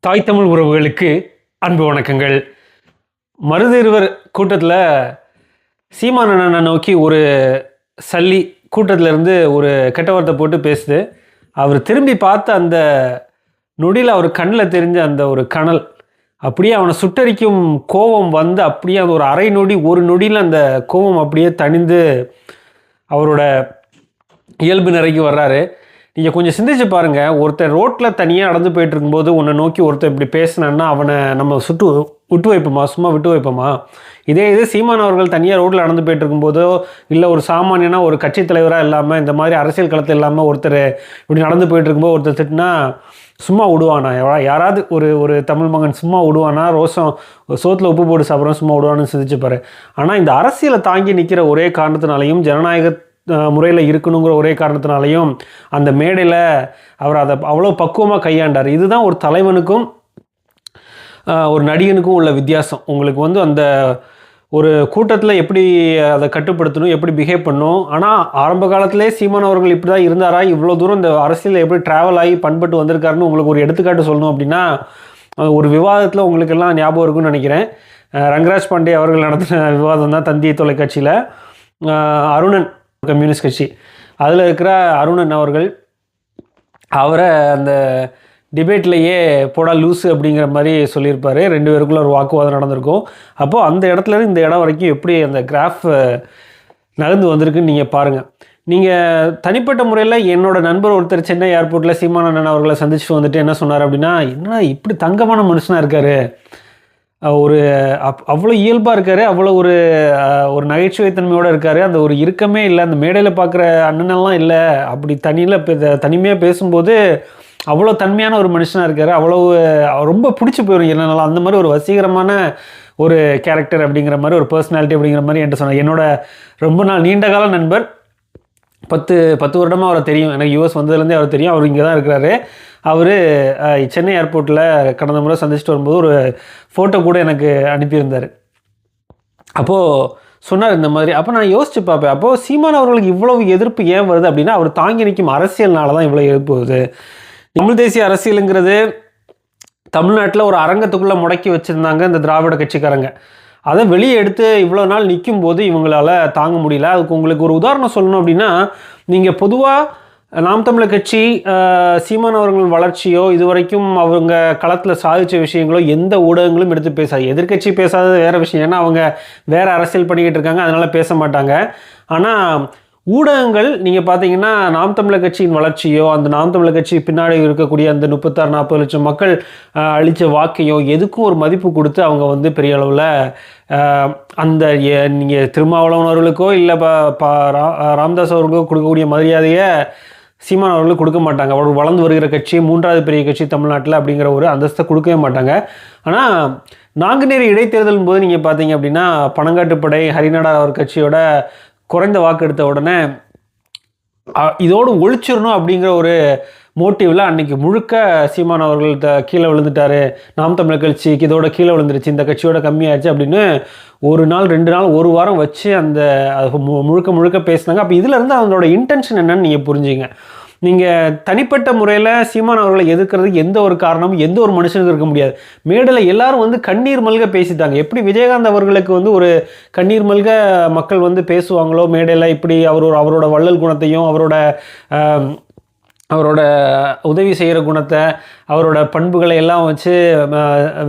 தாய் தமிழ் உறவுகளுக்கு அன்பு வணக்கங்கள். மருதிருவர் கூட்டத்தில் சீமானண்ணனை நோக்கி ஒரு சல்லி கூட்டத்தில் இருந்து ஒரு கெட்ட வார்த்தை போட்டு பேசுது. அவர் திரும்பி பார்த்த அந்த நொடியில் அவர் கண்ணில் தெரிஞ்ச அந்த ஒரு கனல் அப்படியே அவனை சுட்டரிக்கும் கோபம் வந்து அப்படியே அந்த ஒரு அரை நொடி ஒரு நொடியில் அந்த கோபம் அப்படியே தணிந்து அவரோட இயல்பு நிறைக்கு வர்றாரு. நீங்கள் கொஞ்சம் சிந்திச்சு பாருங்கள், ஒருத்தர் ரோட்டில் தனியாக நடந்து போயிட்டு இருக்கும்போது உன்னை நோக்கி ஒருத்தர் இப்படி பேசினான்னா அவனை நம்ம விட்டு வைப்போமா? சும்மா விட்டு வைப்போமா? இதே சீமான் அவர்கள் தனியாக ரோட்டில் நடந்து போயிட்டு இருக்கும்போதோ இல்லை ஒரு சாமானியனா ஒரு கட்சி தலைவராக இல்லாமல் இந்த மாதிரி அரசியல் களத்தில் இல்லாமல் ஒருத்தர் இப்படி நடந்து போயிட்டு இருக்கும்போது ஒருத்தர் திட்டினா சும்மா விடுவானா? யாராவது ஒரு தமிழ் மகன் சும்மா விடுவானா? ரோஷம் சோத்தில் உப்பு போட்டு சாப்பிட்றோம் சும்மா விடுவான்னு சிந்திச்சுப்பாரு. ஆனால் இந்த அரசியலை தாங்கி நிற்கிற ஒரே காரணத்தினாலையும் ஜனநாயக முறையில் இருக்கணுங்கிற ஒரே காரணத்தினாலையும் அந்த மேடையில் அவர் அதை அவ்வளோ பக்குவமாக கையாண்டார். இதுதான் ஒரு தலைவனுக்கும் ஒரு நடிகனுக்கும் உள்ள வித்தியாசம். உங்களுக்கு வந்து அந்த ஒரு கூட்டத்தில் எப்படி அதை கட்டுப்படுத்தணும், எப்படி பிஹேவ் பண்ணணும். ஆனால் ஆரம்ப காலத்திலே சீமான் அவர்கள் இப்படி தான் இருந்தாரா, இவ்வளோ தூரம் இந்த அரசியலில் எப்படி ட்ராவல் ஆகி பண்பட்டு வந்திருக்காருன்னு உங்களுக்கு ஒரு எடுத்துக்காட்டு சொல்லணும் அப்படின்னா ஒரு விவாதத்தில் உங்களுக்கு எல்லாம் ஞாபகம் இருக்குன்னு நினைக்கிறேன். ரங்கராஜ் பாண்டே அவர்கள் நடத்தின விவாதம் தான் தந்தி தொலைக்காட்சியில். அருணன் கம்யூனிஸ்ட் கட்சி அதில் இருக்கிற அருணன் அவர்கள் அவரை அந்த டிபேட்லேயே போடா லூஸு அப்படிங்கிற மாதிரி சொல்லியிருப்பார். ரெண்டு பேருக்குள்ள ஒரு வாக்குவாதம் நடந்திருக்கும். அப்போது அந்த இடத்துலேருந்து இந்த இடம் வரைக்கும் எப்படி அந்த கிராஃப் நகர்ந்து வந்திருக்குன்னு நீங்கள் பாருங்கள். நீங்கள் தனிப்பட்ட முறையில் என்னோட நண்பர் ஒருத்தர் சென்னை ஏர்போர்ட்டில் சீமானண்ணன் அவர்களை சந்திச்சுட்டு வந்துட்டு என்ன சொன்னார் அப்படின்னா, என்ன இப்படி தங்கமான மனுஷனாக இருக்கார், ஒரு அவ்வளோ இயல்பாக இருக்கார், அவ்வளோ ஒரு நகைச்சுவைத்தன்மையோடு இருக்கார், அந்த ஒரு இறுக்கமே இல்லை, அந்த மேடையில் பார்க்குற அண்ணனெல்லாம் இல்லை, அப்படி தனிமையாக பேசும்போது அவ்வளோ தன்மையான ஒரு மனுஷனாக இருக்கார், அவ்வளோ ரொம்ப பிடிச்சி போயிடும் என்னென்னலாம், அந்த மாதிரி ஒரு வசீகரமான ஒரு கேரக்டர் அப்படிங்கிற மாதிரி ஒரு பர்சனாலிட்டி அப்படிங்கிற மாதிரி என்கிட்ட சொன்னார். என்னோட ரொம்ப நாள் நீண்ட கால நண்பர், 10 வருடமாக அவரை தெரியும், எனக்கு யூஎஸ் வந்ததுலேருந்தே அவர் தெரியும். அவர் இங்கே தான் இருக்கிறாரு. அவர் சென்னை ஏர்போர்ட்டில் கடந்த முறை சந்திச்சுட்டு வரும்போது ஒரு ஃபோட்டோ கூட எனக்கு அனுப்பியிருந்தார். அப்போது சொன்னார் இந்த மாதிரி. அப்போ நான் யோசிச்சு பார்ப்பேன், அப்போது சீமான் அவர்களுக்கு இவ்வளவு எதிர்ப்பு ஏன் வருது அப்படின்னா அவர் தாங்கி நிற்கும் அரசியல்னால தான் இவ்வளோ எதிர்ப்பு வருது. தமிழ் தேசிய அரசியலுங்கிறது தமிழ்நாட்டில் ஒரு அரங்கத்துக்குள்ளே முடக்கி வச்சுருந்தாங்க இந்த திராவிட கட்சிக்காரங்க. அதை வெளியே எடுத்து இவ்வளோ நாள் நிற்கும் போது இவங்களால் தாங்க முடியல. அதுக்கு உங்களுக்கு ஒரு உதாரணம் சொல்லணும் அப்படின்னா, நீங்கள் பொதுவாக நாம் தமிழர் கட்சி சீமான் அவர்கள் வளர்ச்சியோ இது வரைக்கும் அவங்க களத்தில் சாதித்த விஷயங்களோ எந்த ஊடகங்களும் எடுத்து பேசாது. எதிர்கட்சி பேசாதது வேறு விஷயம், ஏன்னா அவங்க வேறு அரசியல் பண்ணிக்கிட்டு இருக்காங்க, அதனால் பேச மாட்டாங்க. ஆனால் ஊடகங்கள் நீங்கள் பார்த்தீங்கன்னா நாம் தமிழர் கட்சியின் வளர்ச்சியோ அந்த நாம் தமிழர் கட்சி பின்னாடி இருக்கக்கூடிய அந்த 36-40 லட்சம் மக்கள் அளித்த வாக்கையோ எதுக்கும் ஒரு மதிப்பு கொடுத்து அவங்க வந்து பெரிய அளவில் அந்த நீங்கள் திருமாவளவன் அவர்களுக்கோ இல்லை ராமதாஸ் அவர்களுக்கோ கொடுக்கக்கூடிய மரியாதையை சீமான் அவர்களுக்கு கொடுக்க மாட்டாங்க. அவர் வளர்ந்து வருகிற கட்சி, 3வது பெரிய கட்சி தமிழ்நாட்டில் அப்படிங்கிற ஒரு அந்தஸ்தை கொடுக்கவே மாட்டாங்க. ஆனால் நாங்குநேரி இடைத்தேர்தல் போது நீங்கள் பார்த்தீங்க அப்படின்னா பனங்காட்டுப்படை ஹரிநாடா அவர் கட்சியோட குறைந்த வாக்கு எடுத்த உடனே இதோடு ஒழிச்சிடணும் அப்படிங்கிற ஒரு மோட்டிவில் அன்றைக்கி முழுக்க சீமான் அவர்கள் கீழே விழுந்துட்டார், நாம் தமிழர் கட்சிக்கு இதோட கீழே விழுந்துருச்சு, இந்த கட்சியோட கம்மியாச்சு அப்படின்னு 1 நாள் 2 நாள் 1 வாரம் வச்சு அந்த முழுக்க பேசினாங்க. அப்போ இதிலேருந்து அவங்களோட இன்டென்ஷன் என்னன்னு நீங்கள் புரிஞ்சுங்க. நீங்கள் தனிப்பட்ட முறையில் சீமான் அவர்களை எதிர்க்கிறதுக்கு எந்த ஒரு காரணமும் எந்த ஒரு மனுஷனுக்கு இருக்க முடியாது. மேடையில் எல்லாரும் வந்து கண்ணீர் மல்க பேசிட்டாங்க. எப்படி விஜயகாந்த் அவர்களுக்கு வந்து ஒரு கண்ணீர் மல்க மக்கள் வந்து பேசுவாங்களோ மேடையில், இப்படி அவரோட வள்ளல் குணத்தையும் அவரோட உதவி செய்கிற குணத்தை அவரோட பண்புகளை எல்லாம் வச்சு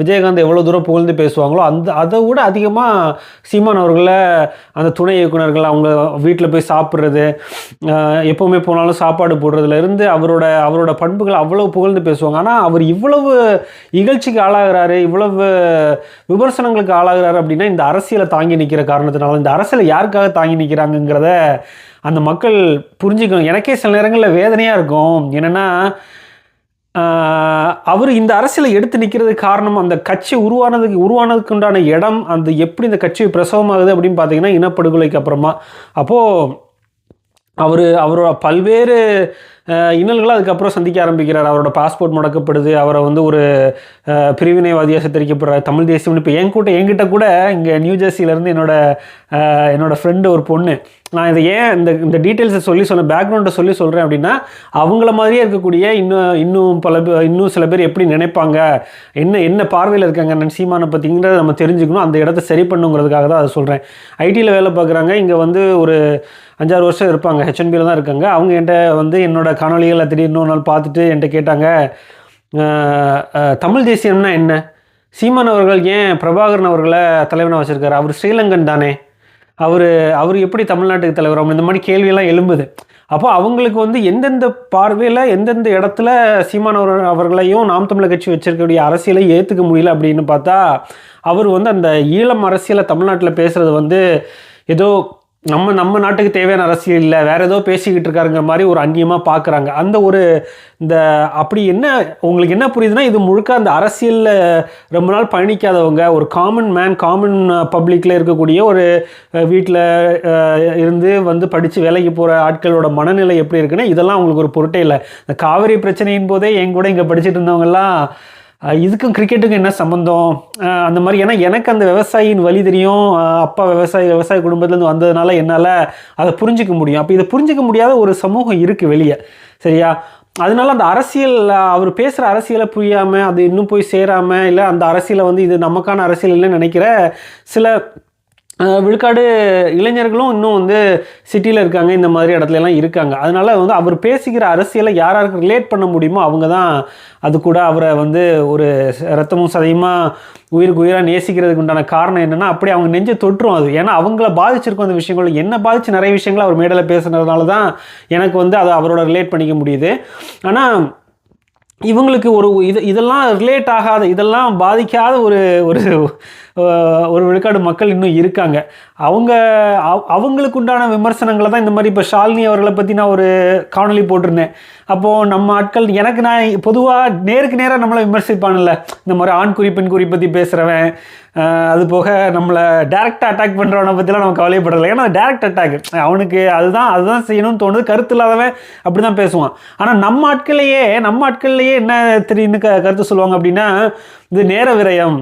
விஜயகாந்த் எவ்வளோ தூரம் புகழ்ந்து பேசுவாங்களோ அதை விட அதிகமாக சீமான் அவர்களை அந்த துணை இயக்குநர்கள் அவங்க வீட்டில் போய் சாப்பிட்றது, எப்போவுமே போனாலும் சாப்பாடு போடுறதுலேருந்து அவரோட பண்புகளை அவ்வளோ புகழ்ந்து பேசுவாங்க. ஆனால் அவர் இவ்வளவு இகழ்ச்சிக்கு ஆளாகிறாரு, இவ்வளவு விமர்சனங்களுக்கு ஆளாகிறாரு அப்படின்னா இந்த அரசியலை தாங்கி நிற்கிற காரணத்தினால. இந்த அரசியலை யாருக்காக தாங்கி நிற்கிறாங்கங்கிறத அந்த மக்கள் புரிஞ்சுக்கணும். எனக்கே சில நேரங்களில் வேதனையாக இருக்கும். என்னென்னா அவர் இந்த அரசியலை எடுத்து நிற்கிறதுக்கு காரணம் அந்த கட்சி உருவானதுக்கு உண்டான இடம், அந்த எப்படி இந்த கட்சி பிரசவமாகுது அப்படின்னு பார்த்தீங்கன்னா இனப்படுகொலைக்கு அப்புறமா. அப்போது அவரோட பல்வேறு இன்னல்களை அதுக்கப்புறம் சந்திக்க ஆரம்பிக்கிறார். அவரோட பாஸ்போர்ட் முடக்கப்படுது, அவரை வந்து ஒரு பிரிவினைவாதியாக சித்தரிக்கப்படுறார், தமிழ் தேசியம்னு. இப்போ என்கிட்ட கூட இங்கே நியூ ஜெர்சியிலேருந்து என்னோட ஃப்ரெண்டு ஒரு பொண்ணு, நான் இதை ஏன் இந்த டீட்டெயில்ஸை சொன்னேன், பேக்ரவுண்டை சொல்கிறேன் அப்படின்னா, அவங்கள மாதிரியே இருக்கக்கூடிய இன்னும் சில பேர் எப்படி நினைப்பாங்க, என்ன பார்வையில் இருக்காங்க சீமானை பற்றிங்கிறத நம்ம தெரிஞ்சுக்கணும், அந்த இடத்த சரி பண்ணுங்கிறதுக்காக தான் அதை சொல்கிறேன். ஐடியில் வேலை பார்க்குறாங்க, இங்கே வந்து ஒரு 5-6 வருஷம் இருப்பாங்க, ஹெச்என்பியில் தான் இருக்காங்க. அவங்க என்கிட்ட வந்து என்னோட காணொலிகளை திடீர்னு ஒரு நாள் பார்த்துட்டு என்கிட்ட கேட்டாங்க, தமிழ் தேசியம்னா என்ன, சீமான் அவர்கள் ஏன் பிரபாகரன் அவர்களை தலைவனாக வச்சுருக்காரு, அவர் ஸ்ரீலங்கன் தானே, அவர் எப்படி தமிழ்நாட்டுக்கு தலைவர், இந்த மாதிரி கேள்வியெல்லாம் எழும்புது. அப்போ அவங்களுக்கு வந்து எந்தெந்த பார்வையில் எந்தெந்த இடத்துல சீமான் அவர்களையும் நாம் தமிழர் கட்சி வச்சிருக்கக்கூடிய அரசியலை ஏற்றுக்க முடியல அப்படின்னு பார்த்தா, அவர் வந்து அந்த ஈழம் அரசியலை தமிழ்நாட்டில் பேசுகிறது வந்து ஏதோ நம்ம நாட்டுக்கு தேவையான அரசியல் இல்லை, வேற ஏதோ பேசிக்கிட்டு இருக்காருங்கிற மாதிரி ஒரு அந்நியமாக பார்க்குறாங்க. அந்த ஒரு அப்படி என்ன உங்களுக்கு என்ன புரியுதுன்னா, இது முழுக்க அந்த அரசியலில் ரொம்ப நாள் பயணிக்காதவங்க, ஒரு காமன் பப்ளிக்கில் இருக்கக்கூடிய ஒரு வீட்டில் இருந்து வந்து படித்து வேலைக்கு போகிற ஆட்களோட மனநிலை எப்படி இருக்குன்னா, இதெல்லாம் அவங்களுக்கு ஒரு பொருட்டே இல்லை. இந்த காவிரி பிரச்சனையின் போதே என் கூட இங்கே படிச்சுட்டு இருந்தவங்கெல்லாம் இதுக்கும் கிரிக்கெட்டுக்கும் என்ன சம்மந்தம் அந்த மாதிரி. ஏன்னா எனக்கு அந்த விவசாயியின் வழி தெரியும், அப்பா விவசாய குடும்பத்துலேருந்து வந்ததுனால என்னால் அதை புரிஞ்சிக்க முடியும். அப்போ இதை புரிஞ்சிக்க முடியாத ஒரு சமூகம் இருக்குது வெளியே, சரியா? அதனால அந்த அரசியல், அவர் பேசுகிற அரசியலை புரியாமல், அது இன்னும் போய் சேராமல், இல்லை அந்த அரசியலை வந்து இது நமக்கான அரசியல் இல்லைன்னு நினைக்கிற சில விழுக்காடு இளைஞர்களும் இன்னும் வந்து சிட்டியில் இருக்காங்க, இந்த மாதிரி இடத்துலலாம் இருக்காங்க. அதனால் வந்து அவர் பேசுகிற அரசியலை யாருக்கு ரிலேட் பண்ண முடியுமோ அவங்க தான் அது கூட அவரை வந்து ஒரு ரத்தமும் சதையுமாக உயிருக்கு உயிராக நேசிக்கிறதுக்கு உண்டான காரணம் என்னென்னா, அப்படி அவங்க நெஞ்சை தொற்றும் அது. ஏன்னா அவங்கள பாதிச்சிருக்கும் அந்த விஷயங்கள், என்ன பாதித்து நிறைய விஷயங்கள் அவர் மேடையில் பேசுனதுனால தான் எனக்கு வந்து அதை அவரோட ரிலேட் பண்ணிக்க முடியுது. ஆனால் இவங்களுக்கு இதெல்லாம் ரிலேட் ஆகாத, இதெல்லாம் பாதிக்காத ஒரு விழுக்காடு மக்கள் இன்னும் இருக்காங்க. அவங்களுக்கு உண்டான விமர்சனங்களை தான் இந்த மாதிரி. இப்போ ஷாலினி அவர்களை பற்றி நான் ஒரு காணொலி போட்டிருந்தேன். அப்போது நம்ம ஆட்கள், நான் பொதுவாக நேருக்கு நேராக நம்மளை விமர்சிப்பான்ல, இந்த மாதிரி ஆண் குறி பெண் குறி பற்றி பேசுகிறவன், அது போக நம்மளை டேரெக்டாக அட்டாக் பண்ணுறவனை பற்றிலாம் நம்ம கவலைப்படலை. ஏன்னா டேரெக்ட் அட்டாக், அவனுக்கு அதுதான் செய்யணும்னு தோணுது, கருத்து இல்லாதவன் அப்படி தான் பேசுவான். ஆனால் நம்ம ஆட்கள்லையே என்ன தெரியுன்னு கருத்து சொல்லுவாங்க அப்படின்னா, இது நேர விரயம்,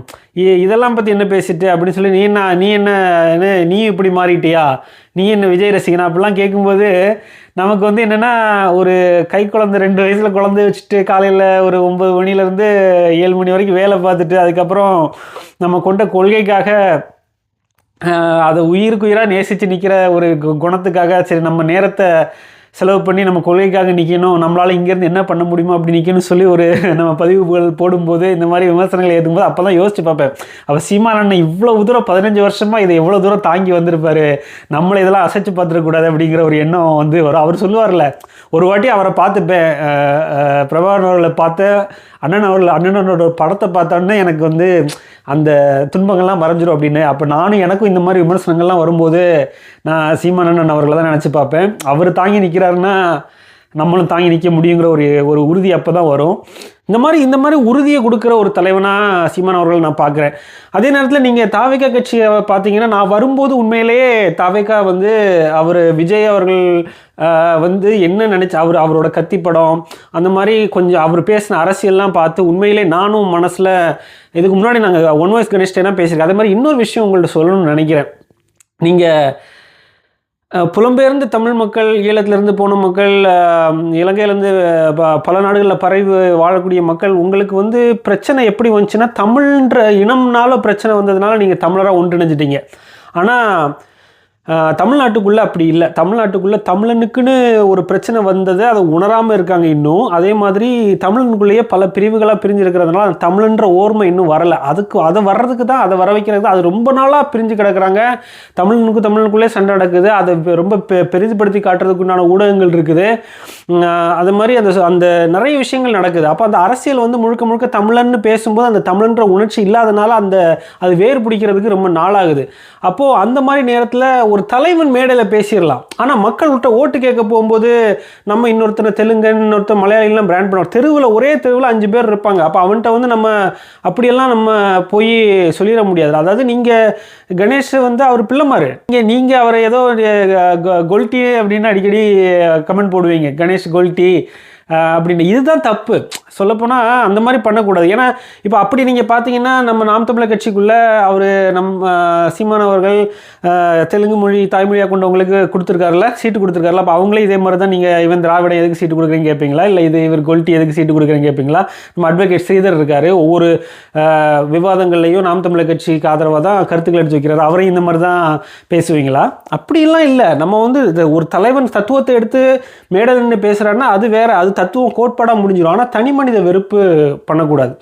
இதெல்லாம் பற்றி என்ன பேசிட்டு அப்படின்னு சொல்லி, நீ இப்படி மாறிட்டியா, நீ என்ன விஜய் ரசிகனா அப்படிலாம் கேட்கும்போது நமக்கு வந்து என்னென்னா, ஒரு கை குழந்தை 2 வயசில் குழந்தை வச்சுட்டு காலையில் ஒரு 9 மணிலேருந்து 7 மணி வரைக்கும் வேலை பார்த்துட்டு, அதுக்கப்புறம் நம்ம கொண்ட கொள்கைக்காக அதை உயிருக்கு உயிராக நேசித்து நிற்கிற ஒரு குணத்துக்காக சரி நம்ம நேரத்தை செலவு பண்ணி நம்ம கொள்கைக்காக நிற்கணும், நம்மளால் இங்கேருந்து என்ன பண்ண முடியுமோ அப்படி நிற்கணும்னு சொல்லி ஒரு நம்ம பதிவுகள் போடும்போது, இந்த மாதிரி விமர்சனங்களை ஏற்றும்போது அப்போ தான் யோசிச்சு பார்ப்பேன், அப்போ சீமான் அண்ணன் இவ்வளோ தூரம் 15 வருஷமாக இதை எவ்வளோ தூரம் தாங்கி வந்திருப்பார், நம்மளை இதெல்லாம் அசைச்சு பார்த்துடக்கூடாது அப்படிங்கிற ஒரு எண்ணம் வந்து வரும். அவர் சொல்லுவார்ல, ஒரு வாட்டி அவரை பார்த்துப்பேன், பிரபாகரன் அவர்களை பார்த்து அண்ணனோட படத்தை பார்த்தோன்னே எனக்கு வந்து அந்த துன்பங்கள்லாம் மறைஞ்சிடும் அப்படின்னு. அப்போ எனக்கும் இந்த மாதிரி விமர்சனங்கள்லாம் வரும்போது நான் சீமான் அண்ணன் அவர்களை தான் நினச்சி பார்ப்பேன். அவர் தாங்கி நிற்கிறாருன்னா நம்மளும் தாங்கி நிற்க முடியுங்கிற ஒரு உறுதி அப்போ தான் வரும். இந்த மாதிரி உறுதியை கொடுக்குற ஒரு தலைவனாக சீமான் அவர்கள் நான் பார்க்குறேன். அதே நேரத்தில் நீங்கள் தாவேகா கட்சியை பார்த்தீங்கன்னா, நான் வரும்போது உண்மையிலேயே தாவேகா வந்து அவர் விஜய் அவர்கள் வந்து என்ன நினச்சி அவரோட கத்தி படம் அந்த மாதிரி கொஞ்சம் அவர் பேசின அரசியல்லாம் பார்த்து உண்மையிலே நானும் மனசில் இதுக்கு முன்னாடி நாங்கள் ஒன் வாய்ஸ் கணேஷ்டேனா பேசியிருக்கேன். அதே மாதிரி இன்னொரு விஷயம் உங்கள்கிட்ட சொல்லணும்னு நினைக்கிறேன். நீங்கள் புலம்பெயர்ந்து தமிழ் மக்கள், ஈழத்திலேருந்து போன மக்கள், இலங்கையிலேருந்து பல நாடுகளில் பரவி வாழக்கூடிய மக்கள், உங்களுக்கு வந்து பிரச்சனை எப்படி வந்துச்சுன்னா, தமிழ்ன்ற இனம்னால பிரச்சனை வந்ததுனால நீங்கள் தமிழராக ஒன்றிணைஞ்சிட்டீங்க. ஆனால் தமிழ்நாட்டுக்குள்ளே அப்படி இல்லை. தமிழ்நாட்டுக்குள்ளே தமிழனுக்குன்னு ஒரு பிரச்சனை வந்தது, அதை உணராமல் இருக்காங்க இன்னும். அதே மாதிரி தமிழனுக்குள்ளேயே பல பிரிவுகளாக பிரிஞ்சிருக்கிறதுனால தமிழன்ற ஓர்மை இன்னும் வரலை. அதை வர்றதுக்கு தான், அதை வர வைக்கிறது, அது ரொம்ப நாளாக பிரிஞ்சு கிடக்கிறாங்க. தமிழனுக்குள்ளே சண்டை நடக்குது, அதை ரொம்ப பெரிதுபடுத்தி காட்டுறதுக்குண்டான ஊடகங்கள் இருக்குது. அது மாதிரி அந்த நிறைய விஷயங்கள் நடக்குது. அப்போ அந்த அரசியல் வந்து முழுக்க முழுக்க தமிழன்னு பேசும்போது அந்த தமிழன்ற உணர்ச்சி இல்லாதனால அது வேறு பிடிக்கிறதுக்கு ரொம்ப நாளாகுது. அப்போது அந்த மாதிரி நேரத்தில் ஒரு தலைவன் மேடையில் பேசிடலாம். ஆனால் மக்கள் விட்ட ஓட்டு கேட்க போகும்போது நம்ம இன்னொருத்தனை தெலுங்கன் இன்னொருத்தர் மலையாளிலாம் பிராண்ட் பண்ணுவோம். தெருவில் ஒரே தெருவில் 5 பேர் இருப்பாங்க. அப்போ அவன்கிட்ட வந்து நம்ம அப்படியெல்லாம் நம்ம போய் சொல்லிட முடியாது. அதாவது நீங்கள் கணேஷ் வந்து அவர் பிள்ளைமாரு, நீங்கள் அவரை ஏதோ கொல்ட்டி அப்படின்னு அடிக்கடி கமெண்ட் போடுவீங்க, கணேஷ் கொல்ட்டி அப்படின்னு. இதுதான் தப்பு. சொல்லப்போனால் அந்த மாதிரி பண்ணக்கூடாது. ஏன்னா இப்போ அப்படி நீங்கள் பார்த்தீங்கன்னா நம்ம நாம் தமிழர் கட்சிக்குள்ளே அவர் நம்ம சீமான் அவர்கள் தெலுங்கு மொழி தாய்மொழியாக கொண்டவங்களுக்கு கொடுத்துருக்காருல, சீட்டு கொடுத்துருக்காருல. அப்போ அவங்களே இதே மாதிரி தான் நீங்கள் இவன் திராவிடம் எதுக்கு சீட்டு கொடுக்குறீங்க கேட்பீங்களா? இல்லை இது இவர் கொல்ட்டி எதுக்கு சீட்டு கொடுக்குறீங்க கேட்பீங்களா? நம்ம அட்வொகேட் ஸ்ரீதர் இருக்கார், ஒவ்வொரு விவாதங்கள்லையும் நாம் தமிழர் கட்சிக்கு ஆதரவாக தான் கருத்துக்கள் எடுத்து வைக்கிறார். அவரையும் இந்த மாதிரி தான் பேசுவீங்களா? அப்படிலாம் இல்லை. நம்ம வந்து ஒரு தலைவன் தத்துவத்தை எடுத்து மேடை நின்று பேசுகிறாருன்னா அது வேறு, அது தத்துவம் கோட்பாடாக முடிஞ்சிடும். ஆனால் தனி மனித வெறுப்பு பண்ணக்கூடாது.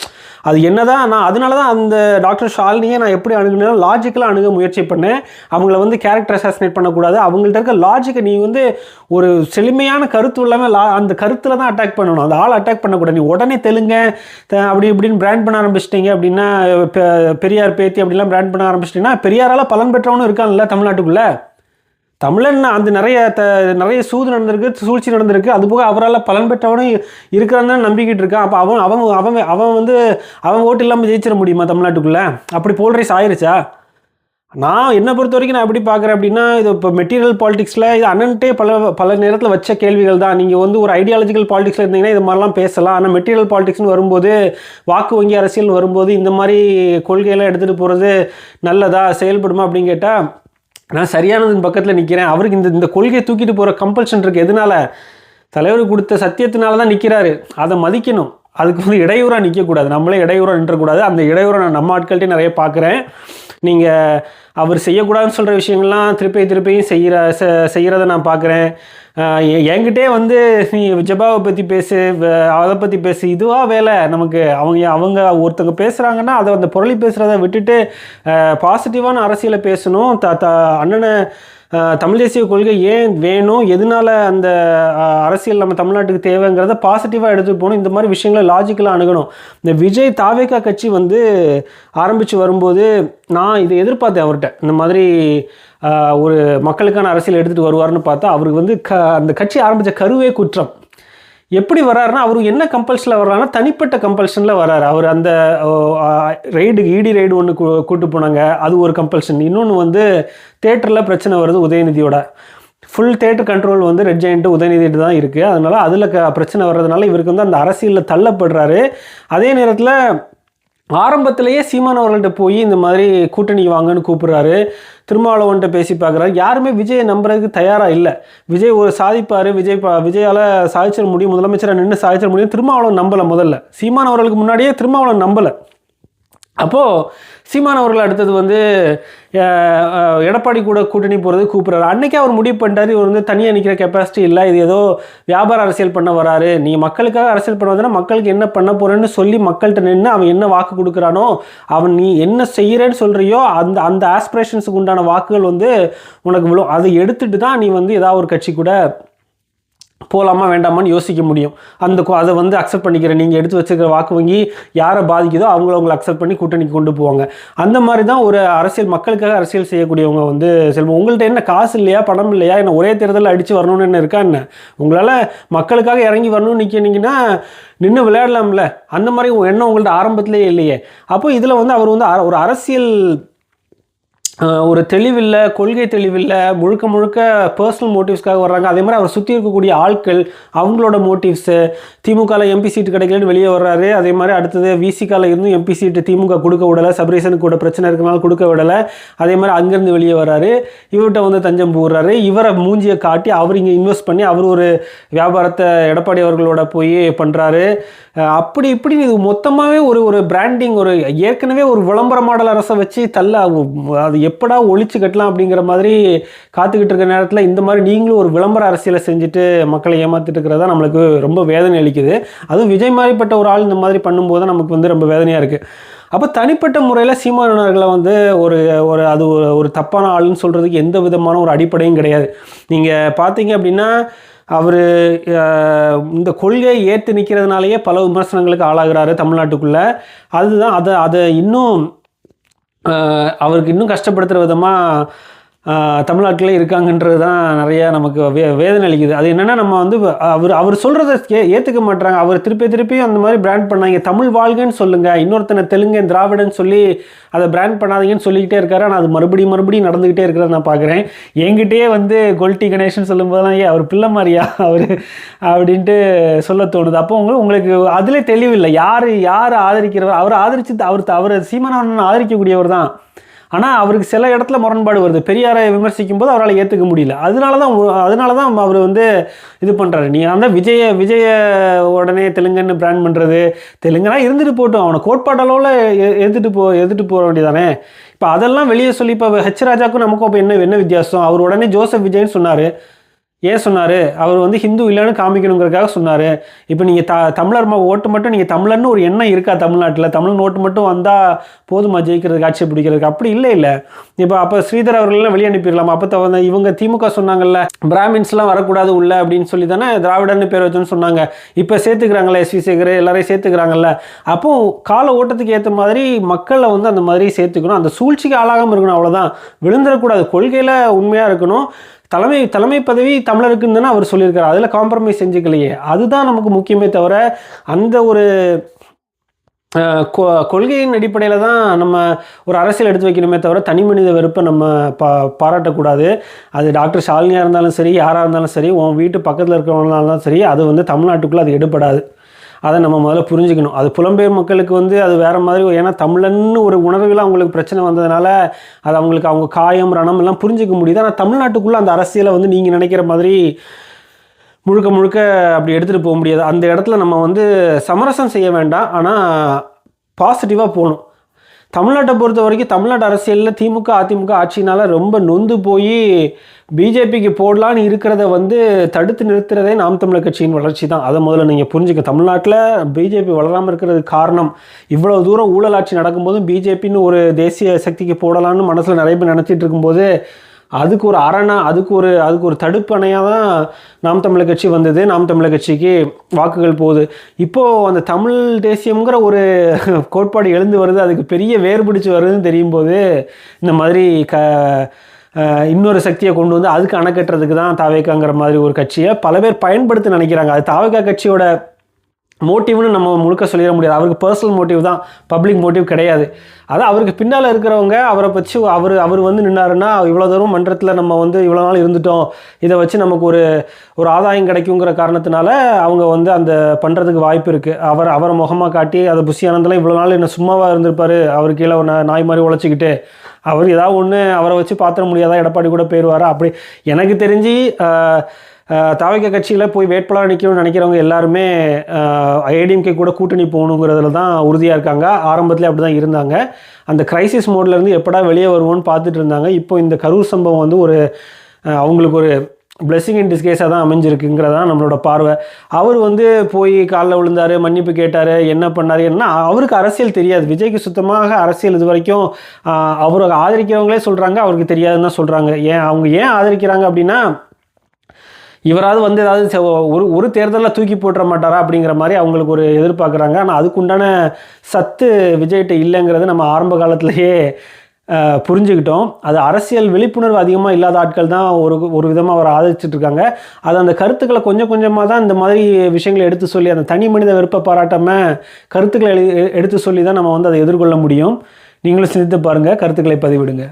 அது என்னதான் நான் அதனால தான் அந்த டாக்டர் ஷாலினியை நான் எப்படி அணுகுனா லாஜிக்கலாக அணுக முயற்சி பண்ணேன். அவங்கள வந்து கேரக்டர் அசாசினேட் பண்ணக்கூடாது. அவங்கள்ட்ட இருக்க லாஜிக்கை நீ வந்து ஒரு செழுமையான கருத்து இல்லாமல் அந்த கருத்தில் தான் அட்டாக் பண்ணணும். அந்த ஆள் அட்டாக் பண்ணக்கூடாது. நீ உடனே தெலுங்க அப்படி இப்படின்னு பிராண்ட் பண்ண ஆரம்பிச்சிட்டிங்க அப்படின்னா, பெரியார் பேத்தி அப்படிலாம் பிராண்ட் பண்ண ஆரம்பிச்சிட்டிங்கன்னா, பெரியாரால் பலன் பெற்றவனும் இருக்கான்ல தமிழ்நாட்டுக்குள்ளே. தமிழன் அந்த நிறைய சூது நடந்திருக்கு, சூழ்ச்சி நடந்திருக்கு. அதுபோக அவரால் பலன் பெற்றவனும் இருக்கிறான்னு நம்பிக்கிட்டு இருக்கான். அப்போ அவன் வந்து அவன் ஓட்டு இல்லாமல் ஜெயிச்சிட முடியுமா தமிழ்நாட்டுக்குள்ளே? அப்படி போல்ரைஸ் ஆயிருச்சா? நான் என்னை பொறுத்த வரைக்கும் நான் எப்படி பார்க்குறேன் அப்படின்னா, இது இப்போ மெட்டீரியல் பாலிடிக்ஸில் இது அண்ணன்ட்டே பல நேரத்தில் வச்ச கேள்விகள் தான். நீங்கள் வந்து ஒரு ஐடியாலஜிக்கல் பாலிடிக்ஸில் இருந்தீங்கன்னா இது மாதிரிலாம் பேசலாம். ஆனால் மெட்டீரியல் பாலிடிக்ஸ்னு வரும்போது, வாக்கு வங்கி அரசியல் வரும்போது இந்த மாதிரி கொள்கையெல்லாம் எடுத்துகிட்டு போகிறது நல்லதா, செயல்படுமா அப்படின்னு கேட்டால் நான் சரியானதுன்னு பக்கத்தில் நிற்கிறேன். அவருக்கு இந்த கொள்கையை தூக்கிட்டு போகிற கம்பல்ஷன் இருக்குது. எதனால? தலைவர் கொடுத்த சத்தியத்தினால தான் நிற்கிறாரு. அதை மதிக்கணும். அதுக்கு வந்து இடையூறாக நிற்கக்கூடாது. நம்மளே இடையூறாக நின்றக்கூடாது. அந்த இடையூறை நான் நம்ம ஆட்கள்கிட்ட நிறைய பார்க்குறேன். நீங்கள் அவர் செய்யக்கூடாதுன்னு சொல்கிற விஷயங்கள்லாம் திருப்பியும் செய்கிறத நான் பார்க்குறேன். என்கிட்டே வந்து நீ ஜபாவை பற்றி பேசு, அதை பற்றி பேசு, இதுவாக வேலை நமக்கு. அவங்க ஒருத்தங்க பேசுகிறாங்கன்னா அதை அந்த பொருளை பேசுகிறத விட்டுட்டு பாசிட்டிவான அரசியலை பேசணும். அண்ணனை தமிழ் தேசிய கொள்கை ஏன் வேணும், எதனால அந்த அரசியல் நம்ம தமிழ்நாட்டுக்கு தேவைங்கிறத பாசிட்டிவாக எடுத்து போகணும். இந்த மாதிரி விஷயங்களை லாஜிக்கலாக அணுகணும். இந்த விஜய் தாவேகா கட்சி வந்து ஆரம்பித்து வரும்போது நான் இதை எதிர்பார்த்தேன் அவர்கிட்ட. இந்த மாதிரி ஒரு மக்களுக்கான அரசியல் எடுத்துகிட்டு வருவார்னு பார்த்தா அவருக்கு வந்து அந்த கட்சி ஆரம்பித்த கருவே குற்றம். எப்படி வர்றாருன்னா, அவர் என்ன கம்பல்ஷனில் வர்றாருன்னா தனிப்பட்ட கம்பல்ஷனில் வர்றாரு. அவர் அந்த இடி ரைடு ஒன்று கூட்டு போனாங்க, அது ஒரு கம்பல்ஷன். இன்னொன்று வந்து தேட்டரில் பிரச்சனை வருது உதயநிதியோட. ஃபுல் தேட்டர் கண்ட்ரோல் வந்து ரெட் ஜெயண்ட் உதயநிதிட்டு தான் இருக்குது. அதனால் அதில் பிரச்சனை வர்றதுனால இவருக்கு வந்து அந்த அரசியலில் தள்ளப்படுறாரு. அதே நேரத்தில் ஆரம்பத்திலேயே சீமான் அவர்கள்ட்ட போய் இந்த மாதிரி கூட்டணி வாங்கன்னு கூப்பிட்றாரு. திருமாவளவன்ட்ட பேசி பார்க்குறாரு. யாருமே விஜயை நம்புறதுக்கு தயாராக இல்லை. விஜய் ஒரு சாதிப்பார், விஜயால் சாதிச்சிட முடியும், முதலமைச்சராக நின்று சாதிச்சிட முடியும். திருமாவளவன் நம்பலை. முதல்ல சீமான் அவர்களுக்கு முன்னாடியே திருமாவளவன் நம்பலை. அப்போது சீமான் அவர்கள் அடுத்தது வந்து எடப்பாடி கூட கூட்டணி போகிறது கூப்பிட்றாரு. அன்றைக்கே அவர் முடிவு பண்ணிட்டார், இவர் வந்து தனியாக நிற்கிற கெப்பாசிட்டி இல்லை, இது ஏதோ வியாபார அரசியல் பண்ண வராரு. நீங்கள் மக்களுக்காக அரசியல் பண்ண வந்தனா மக்களுக்கு என்ன பண்ண போகிறேன்னு சொல்லி மக்கள்கிட்ட நின்று அவன் என்ன வாக்கு கொடுக்குறானோ, அவன் நீ என்ன செய்கிறேன்னு சொல்கிறியோ அந்த ஆஸ்பிரேஷன்ஸுக்கு உண்டான வாக்குகள் வந்து உனக்கு விழும். அதை எடுத்துகிட்டு தான் நீ வந்து ஏதாவது ஒரு கட்சி கூட போகலாமா வேண்டாமான்னு யோசிக்க முடியும். அதை வந்து அக்செப்ட் பண்ணிக்கிறேன். நீங்கள் எடுத்து வச்சுருக்கிற வாக்கு வங்கி யாரை பாதிக்குதோ அவங்கள அக்செப்ட் பண்ணி கூட்டணிக்கு கொண்டு போவாங்க. அந்த மாதிரி தான் ஒரு அரசியல், மக்களுக்காக அரசியல் செய்யக்கூடியவங்க வந்து செல்வம். உங்கள்கிட்ட என்ன காசு இல்லையா, பணம் இல்லையா, என்ன ஒரே தேர்தலில் அடித்து வரணும்னு என்ன இருக்கா என்ன? உங்களால் மக்களுக்காக இறங்கி வரணும்னு நிற்கினீங்கன்னா நின்று விளையாடலாம்ல. அந்த மாதிரி எண்ணம் உங்கள்கிட்ட ஆரம்பத்திலே இல்லையே. அப்போ இதில் வந்து அவர் வந்து ஒரு அரசியல் ஒரு தெளிவில்லை, கொள்கை தெளிவில்லை, முழுக்க பர்சனல் மோட்டிவ்ஸ்க்காக வர்றாங்க. அதே மாதிரி அவர் சுற்றி இருக்கக்கூடிய ஆட்கள் அவங்களோட மோட்டிவ்ஸு, திமுகவில் எம்பி சீட்டு கிடைக்கலன்னு வெளியே வர்றாரு. அதே மாதிரி அடுத்தது விசிகாவில் இருந்தும் எம்பி சீட்டு திமுக கொடுக்க விடலை, சபரீசனுக்கு கூட பிரச்சனை இருக்கிறனால கொடுக்க விடலை. அதே மாதிரி அங்கேருந்து வெளியே வர்றாரு, இவர்கிட்ட வந்து தஞ்சம் போடுறாரு. இவரை மூஞ்சியை காட்டி அவர் இங்கே இன்வெஸ்ட் பண்ணி அவர் ஒரு வியாபாரத்தை எடப்பாடி அவர்களோட போய் பண்ணுறாரு. அப்படி இப்படின்னு இது மொத்தமாகவே ஒரு பிராண்டிங், ஒரு ஏற்கனவே ஒரு விளம்பர மாடல் அரசை வச்சு அது எப்படா ஒழிச்சு கட்டலாம் அப்படிங்கிற மாதிரி காத்துக்கிட்டு இருக்க நேரத்தில் இந்த மாதிரி நீங்களும் ஒரு விளம்பர அரசியலை செஞ்சுட்டு மக்களை ஏமாத்திட்டு இருக்கிறதா நம்மளுக்கு ரொம்ப வேதனை அளிக்குது. அதுவும் விஜய் மாதிரிப்பட்ட ஒரு ஆள் இந்த மாதிரி பண்ணும்போது நமக்கு வந்து ரொம்ப வேதனையாக இருக்குது. அப்போ தனிப்பட்ட முறையில் சீமானவர்களை வந்து அது ஒரு தப்பான ஆளுன்னு சொல்கிறதுக்கு எந்த விதமான ஒரு அடிப்படையும் கிடையாது. நீங்கள் பார்த்தீங்க அப்படின்னா அவர் இந்த கொள்கையை ஏற்று நிற்கிறதுனாலேயே பல விமர்சனங்களுக்கு ஆளாகிறாரு தமிழ்நாட்டுக்குள்ளே. அதுதான் அதை இன்னும் அவருக்கு இன்னும் கஷ்டப்படுத்துகிற விதமாக தமிழ்நாட்டில் இருக்காங்கன்றது தான் நிறையா நமக்கு வேதனை அளிக்குது. அது என்னென்னா நம்ம வந்து அவர் சொல்கிறத ஏற்றுக்க மாட்டுறாங்க. அவர் திருப்பியும் அந்த மாதிரி பிராண்ட் பண்ணாங்க. தமிழ் வாழ்கன்னு சொல்லுங்கள், இன்னொருத்தனை தெலுங்கு திராவிடன்னு சொல்லி அதை பிராண்ட் பண்ணாதீங்கன்னு சொல்லிக்கிட்டே இருக்காரு. ஆனால் அது மறுபடியும் நடந்துக்கிட்டே இருக்கிறத நான் பார்க்குறேன். என்கிட்டயே வந்து கொல்டி கணேசன் சொல்லும்போது அவர் பிள்ளை மாதிரியா அவர் அப்படின்ட்டு சொல்ல தோணுது. அப்போ உங்களுக்கு அதிலே தெளிவில்லை. யார் ஆதரிக்கிறவர், அவர் சீமானவன் ஆதரிக்கக்கூடியவர் தான். ஆனால் அவருக்கு சில இடத்துல முரண்பாடு வருது. பெரியாரை விமர்சிக்கும் போது அவரால் ஏற்றுக்க முடியல. அதனால தான் அவர் வந்து இது பண்ணுறாரு. நீ அந்த விஜய உடனே தெலுங்குன்னு பிராண்ட் பண்ணுறது, தெலுங்குனா இருந்துட்டு போட்டோம், அவனை கோட்பாட்டளவில் எதிர்த்து போக வேண்டியதானே. இப்போ அதெல்லாம் வெளியே சொல்லி இப்போ ஹெச் ராஜாவுக்கும் நமக்கும் இப்போ என்ன வித்தியாசம்? அவர் உடனே ஜோசப் விஜய்ன்னு சொன்னார். ஏன் சொன்னார்? அவர் வந்து ஹிந்து இல்லைன்னு காமிக்கணுங்கிறதுக்காக சொன்னார். இப்போ நீங்கள் தமிழர் ஓட்டு மட்டும், நீங்கள் தமிழர்னு ஒரு எண்ணம் இருக்கா தமிழ்நாட்டில்? தமிழன் ஓட்டு மட்டும் வந்தால் போதுமா ஜெயிக்கிறதுக்கு, ஆட்சி பிடிக்கிறதுக்கு? அப்படி இல்லை. இப்போ அப்போ ஸ்ரீதர் அவர்கள்லாம் வெளியே அனுப்பிடலாமா? அப்போ வந்து இவங்க திமுக சொன்னாங்கல்ல, பிராமின்ஸ்லாம் வரக்கூடாது உள்ள அப்படின்னு சொல்லி தானே திராவிடன்னு பேர் வச்சோன்னு சொன்னாங்க. இப்போ சேர்த்துக்கிறாங்களே, எஸ்வி சேகர் எல்லாரையும் சேர்த்துக்கிறாங்கல்ல. அப்போ கால ஓட்டத்துக்கு ஏற்ற மாதிரி மக்களை வந்து அந்த மாதிரி சேர்த்துக்கணும். அந்த சூழ்ச்சிக்கு ஆளாகாமல் இருக்கணும், அவ்வளோதான். விழுந்துடக்கூடாது, கொள்கையில் உண்மையாக இருக்கணும். தலைமை பதவி தமிழருக்குன்னு தானே அவர் சொல்லியிருக்காரு. அதில் காம்ப்ரமைஸ் செஞ்சுக்கலையே. அதுதான் நமக்கு முக்கியமே தவிர, அந்த ஒரு கொள்கையின் அடிப்படையில் தான் நம்ம ஒரு அரசியல் எடுத்து வைக்கணுமே தவிர தனி மனித வெறுப்பை நம்ம பாராட்டக்கூடாது. அது டாக்டர் ஷாலினியாக இருந்தாலும் சரி, யாராக இருந்தாலும் சரி, உன் வீட்டு பக்கத்தில் இருக்கிறவங்களாலும் சரி, அது வந்து தமிழ்நாட்டுக்குள்ளே அது எடுபடாது. அதை நம்ம முதல்ல புரிஞ்சுக்கணும். அது புலம்பெயர் மக்களுக்கு வந்து அது வேறு மாதிரி, ஏன்னா தமிழன்னு ஒரு உணர்வுகள் அவங்களுக்கு பிரச்சனை வந்ததுனால அது அவங்களுக்கு அவங்க காயம் ரணம் எல்லாம் புரிஞ்சிக்க முடியுது. ஆனால் தமிழ்நாட்டுக்குள்ளே அந்த அரசியலை வந்து நீங்கள் நினைக்கிற மாதிரி முழுக்க அப்படி எடுத்துகிட்டு போக முடியாது. அந்த இடத்துல நம்ம வந்து சமரசம் செய்ய வேண்டாம், ஆனால் பாசிட்டிவாக போகணும். தமிழ்நாட்டை பொறுத்த வரைக்கும் தமிழ்நாட்டு அரசியலில் திமுக அதிமுக ஆட்சினால் ரொம்ப நொந்து போய் பிஜேபிக்கு போடலான்னு இருக்கிறத வந்து தடுத்து நிறுத்துறதே நாம் தமிழர் கட்சியின் வளர்ச்சி தான். அதை முதல்ல நீங்கள் புரிஞ்சுக்க. தமிழ்நாட்டில் பிஜேபி வளராமல் இருக்கிறதுக்கு காரணம், இவ்வளோ தூரம் ஊழல் ஆட்சி நடக்கும்போதும் பிஜேபின்னு ஒரு தேசிய சக்திக்கு போடலான்னு மனசில் நிறைய பேர் நினச்சிட்டு இருக்கும்போது அதுக்கு ஒரு அரணா, அதுக்கு ஒரு தடுப்பணையாக தான் நாம் தமிழர் கட்சி வந்தது. நாம் தமிழர் கட்சிக்கு வாக்குகள் போகுது. இப்போது அந்த தமிழ் தேசியங்கிற ஒரு கோட்பாடு எழுந்து வருது, அதுக்கு பெரிய வேறுபிடிச்சு வருதுன்னு தெரியும் போது இந்த மாதிரி இன்னொரு சக்தியை கொண்டு வந்து அதுக்கு அணைக்கட்டுறதுக்கு தான் தாவேக்காங்கிற மாதிரி ஒரு கட்சியை பல பேர் பயன்படுத்த நினைக்கிறாங்க. அது தாவேக்கா கட்சியோட மோட்டிவ்னு நம்ம முழுக்க சொல்லிட முடியாது. அவருக்கு பர்சனல் மோட்டிவ் தான், பப்ளிக் மோட்டிவ் கிடையாது. அது அவருக்கு பின்னால் இருக்கிறவங்க அவரை வச்சு அவர் வந்து நின்னாருன்னா, இவ்வளோ தூரம் மன்றத்தில் நம்ம வந்து இவ்வளோ நாள் இருந்துட்டோம், இதை வச்சு நமக்கு ஒரு ஆதாயம் கிடைக்குங்கிற காரணத்தினால அவங்க வந்து அந்த பண்ணுறதுக்கு வாய்ப்பு இருக்குது. அவரை முகமாக காட்டி அதை புஷி ஆனந்தெல்லாம் இவ்வளோ நாள் என்ன சும்மாவாக இருந்திருப்பார், அவர் கீழே நாய் மாதிரி உழைச்சிக்கிட்டு, அவர் ஏதாவது ஒன்று அவரை வச்சு பார்த்துட முடியாதா, எடப்பாடி கூட போயிடுவாரா? அப்படி எனக்கு தெரிஞ்சு தாவேக்கா கட்சியில் போய் வேட்பாளர் நிற்கணும்னு நினைக்கிறவங்க எல்லாருமே ஏடிஎம்கே கூட கூட்டணி போகணுங்கிறதுல தான் உறுதியாக இருக்காங்க. ஆரம்பத்தில் அப்படி தான் இருந்தாங்க. அந்த கிரைசிஸ் மோட்லேருந்து எப்படா வெளியே வருவோன்னு பார்த்துட்டு இருந்தாங்க. இப்போ இந்த கரூர் சம்பவம் வந்து அவங்களுக்கு ஒரு பிளெஸிங் இன் டிஸ்கேஸாக தான் அமைஞ்சிருக்குங்கிறதான் நம்மளோட பார்வை. அவர் வந்து போய் காலில் விழுந்தார், மன்னிப்பு கேட்டார், என்ன பண்ணார், என்ன அவருக்கு அரசியல் தெரியாது. விஜய்க்கு சுத்தமாக அரசியல் இது வரைக்கும் அவரை ஆதரிக்கிறவங்களே சொல்கிறாங்க அவருக்கு தெரியாதுன்னு தான் சொல்கிறாங்க. அவங்க ஏன் ஆதரிக்கிறாங்க அப்படின்னா, இவராது வந்து ஏதாவது ஒரு தேர்தலில் தூக்கி போட்டுற மாட்டாரா அப்படிங்கிற மாதிரி அவங்களுக்கு ஒரு எதிர்பார்க்குறாங்க. ஆனால் அதுக்குண்டான சத்து விஜய்கிட்ட இல்லைங்கிறது நம்ம ஆரம்ப காலத்திலேயே புரிஞ்சுக்கிட்டோம். அது அரசியல் விழிப்புணர்வு அதிகமாக இல்லாத ஆட்கள் தான் ஒரு விதமாக அவரை ஆதரிச்சிட்ருக்காங்க. அது அந்த கருத்துக்களை கொஞ்சமாக தான் இந்த மாதிரி விஷயங்களை எடுத்து சொல்லி, அந்த தனி மனித விருப்ப பாராட்டாமல் கருத்துக்களை எடுத்து சொல்லி தான் நம்ம வந்து அதை எதிர்கொள்ள முடியும். நீங்களும் சிந்தித்து பாருங்கள், கருத்துக்களை பதிவிடுங்க.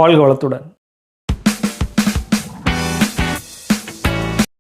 வாழ்க வளத்துடன்.